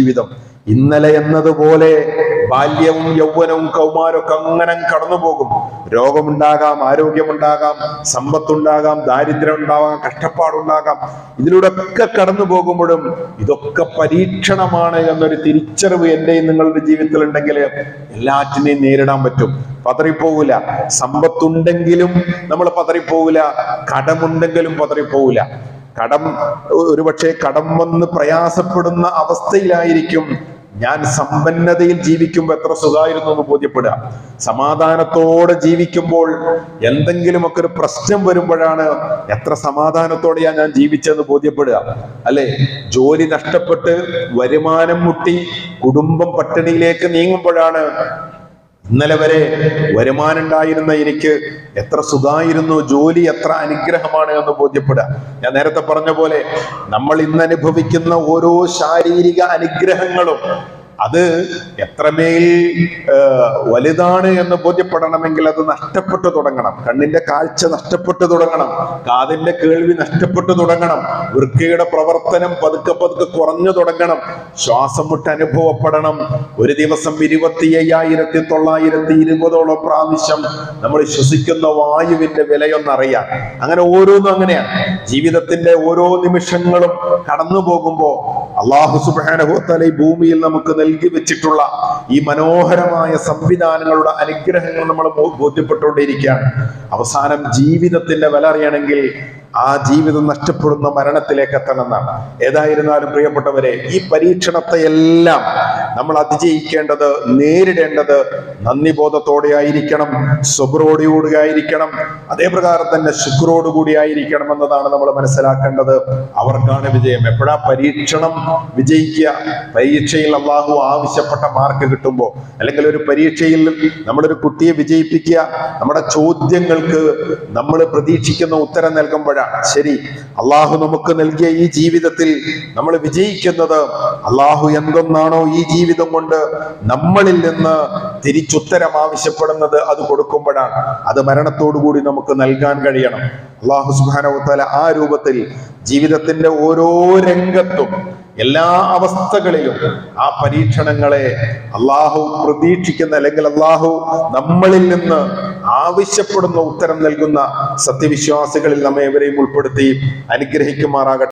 ജീവിതം. ഇന്നലെ എന്നതുപോലെ ബാല്യവും യൗവനവും കൗമാരമൊക്കെ അങ്ങനെ കടന്നു പോകും. രോഗമുണ്ടാകാം, ആരോഗ്യമുണ്ടാകാം, സമ്പത്തുണ്ടാകാം, ദാരിദ്ര്യം ഉണ്ടാകാം, കഷ്ടപ്പാടുണ്ടാകാം. ഇതിലൂടെ ഒക്കെ കടന്നു പോകുമ്പോഴും ഇതൊക്കെ പരീക്ഷണമാണ് എന്നൊരു തിരിച്ചറിവ് എന്റെയും നിങ്ങളുടെ ജീവിതത്തിൽ ഉണ്ടെങ്കിൽ എല്ലാറ്റിനെയും നേരിടാൻ പറ്റും. പതറിപ്പോവില്ല. സമ്പത്തുണ്ടെങ്കിലും നമ്മൾ പതറിപ്പോവില്ല, കടമുണ്ടെങ്കിലും പതറിപ്പോവില്ല. ഒരുപക്ഷെ കടം വന്ന് പ്രയാസപ്പെടുന്ന അവസ്ഥയിലായിരിക്കും ഞാൻ സമ്പന്നതയിൽ ജീവിക്കുമ്പോൾ എത്ര സുഖമായിരുന്നു എന്ന് ബോധ്യപ്പെടുക. സമാധാനത്തോടെ ജീവിക്കുമ്പോൾ എന്തെങ്കിലുമൊക്കെ ഒരു പ്രശ്നം വരുമ്പോഴാണ് എത്ര സമാധാനത്തോടെയാ ഞാൻ ജീവിച്ചതെന്ന് ബോധ്യപ്പെടുക. അല്ലെ, ജോലി നഷ്ടപ്പെട്ട് വരുമാനം മുട്ടി കുടുംബം പട്ടിണിയിലേക്ക് നീങ്ങുമ്പോഴാണ് ഇന്നലെ വരെ വരുമാനം ഉണ്ടായിരുന്ന എനിക്ക് എത്ര സുഖമായിരുന്നു, ജോലി എത്ര അനുഗ്രഹമാണ് എന്ന് ബോധ്യപ്പെടുക. ഞാൻ നേരത്തെ പറഞ്ഞ പോലെ നമ്മൾ ഇന്ന് അനുഭവിക്കുന്ന ഓരോ ശാരീരിക അനുഗ്രഹങ്ങളും അത് എത്രമേൽ വലുതാണ് എന്ന് ബോധ്യപ്പെടണമെങ്കിൽ അത് നഷ്ടപ്പെട്ടു തുടങ്ങണം. കണ്ണിന്റെ കാഴ്ച നഷ്ടപ്പെട്ടു തുടങ്ങണം, കാതിന്റെ കേൾവി നഷ്ടപ്പെട്ടു തുടങ്ങണം, വൃക്കയുടെ പ്രവർത്തനം പതുക്കെ പതുക്കെ കുറഞ്ഞു തുടങ്ങണം, ശ്വാസം മുട്ട് അനുഭവപ്പെടണം. ഒരു ദിവസം 25,920 പ്രാവശ്യം നമ്മൾ ശ്വസിക്കുന്ന വായുവിന്റെ വിലയൊന്നറിയാം. അങ്ങനെ ഓരോന്നും അങ്ങനെയാണ്. ജീവിതത്തിന്റെ ഓരോ നിമിഷങ്ങളും കടന്നു പോകുമ്പോ അല്ലാഹു സുബ്ഹാനഹു വ തആല ഈ ഭൂമിയിൽ നമുക്ക് നൽകി വെച്ചിട്ടുള്ള ഈ മനോഹരമായ സംവിധാനങ്ങളുടെ അനുഗ്രഹങ്ങൾ നമ്മൾ ബോധ്യപ്പെട്ടുകൊണ്ടിരിക്കുകയാണ്. അവസാനം ജീവിതത്തിന്റെ വില അറിയണമെങ്കിൽ ആ ജീവിതം നഷ്ടപ്പെടുന്ന മരണത്തിലേക്ക് എത്തണമെന്നാണ്. ഏതായിരുന്നാലും പ്രിയപ്പെട്ടവരെ, ഈ പരീക്ഷണത്തെ എല്ലാം നമ്മൾ അതിജയിക്കേണ്ടത്, നേരിടേണ്ടത് നന്ദി ബോധത്തോടെ ആയിരിക്കണം, സ്വബ്രോടുകൂടി ആയിരിക്കണം, അതേപ്രകാരം തന്നെ ശുക്രോടുകൂടി ആയിരിക്കണം എന്നതാണ് നമ്മൾ മനസ്സിലാക്കേണ്ടത്. അവർക്കാണ് വിജയം. എപ്പോഴാ പരീക്ഷണം വിജയിക്കുക? പരീക്ഷയിൽ അല്ലാഹു ആവശ്യപ്പെട്ട മാർക്ക് കിട്ടുമ്പോൾ, അല്ലെങ്കിൽ ഒരു പരീക്ഷയിൽ നമ്മളൊരു കുട്ടിയെ വിജയിപ്പിക്കുക, നമ്മുടെ ചോദ്യങ്ങൾക്ക് നമ്മൾ പ്രതീക്ഷിക്കുന്ന ഉത്തരം നൽകുമ്പോഴാണ്. ശരി, അള്ളാഹു നമുക്ക് നൽകിയ ഈ ജീവിതത്തിൽ നമ്മൾ വിജയിക്കുന്നത് അള്ളാഹു എന്തൊന്നാണോ ഈ ജീവിതം കൊണ്ട് നമ്മളിൽ നിന്ന് തിരിച്ചുത്തരം ആവശ്യപ്പെടുന്നത് അത് കൊടുക്കുമ്പോഴാണ്. അത് മരണത്തോടുകൂടി നമുക്ക് നൽകാൻ കഴിയണം. അള്ളാഹു സുബ്ഹാനഹു വ തആല ആ രൂപത്തിൽ ജീവിതത്തിന്റെ ഓരോ രംഗത്തും എല്ലാ അവസ്ഥകളിലും ആ പരീക്ഷണങ്ങളെ അള്ളാഹു പ്രതീക്ഷിക്കുന്ന, അല്ലെങ്കിൽ അള്ളാഹു നമ്മളിൽ നിന്ന് ആവശ്യപ്പെടുന്ന ഉത്തരം നൽകുന്ന സത്യവിശ്വാസികളിൽ നമ്മെ ഇവരെയും ഉൾപ്പെടുത്തി അനുഗ്രഹിക്കുമാറാകട്ടെ.